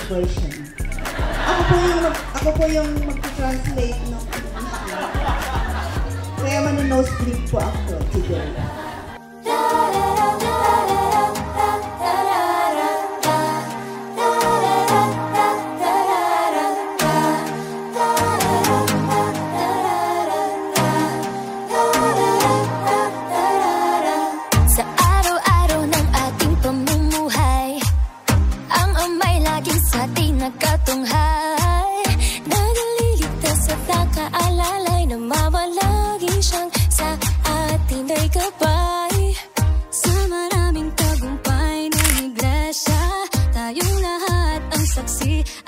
version. Ako po yung mag-translate ng kaya mano-nosebleed po ako today.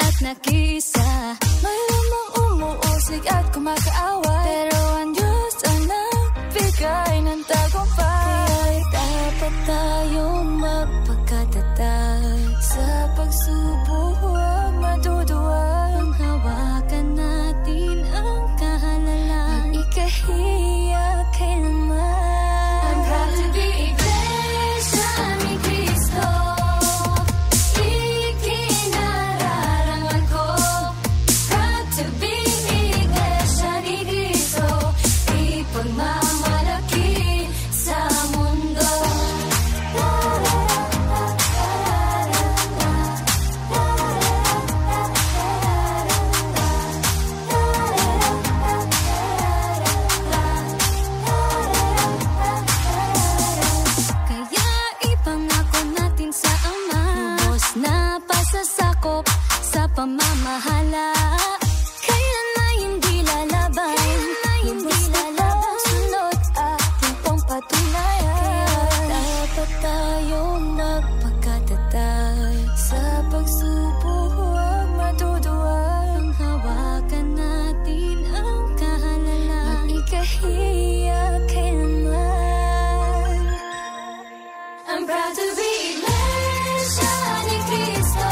At nakisa, mayroon mang umuusig at kumakaaway, pero ang Diyos ang nagbigay ng tagumpay. Kaya dapat tayong magpakatatag sa pagsubok, huwag maduduwag. Hawakan natin ang kahalalan, ikahiya kailanman. I'm proud to be Iglesia ni Cristo. Sa pamamahala, kailan na hindi lalaban, sunod ating pangpatunayan. Kaya dapat tayong nagpakatatag sa pagsubok, huwag maduduwag. Hawakan natin ang kahalalan, ikahiya kailanman. I'm proud to be Iglesia ni Cristo.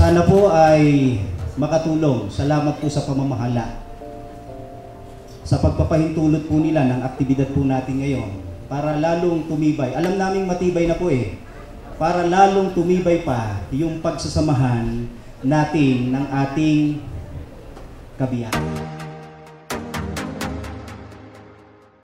Sana po ay makatulong. Salamat po sa pamamahala. Sa pagpapahintulot po nila ng aktibidad po natin ngayon para lalong tumibay. Alam naming matibay na po para lalong tumibay pa yung pagsasamahan natin ng ating kabiyak.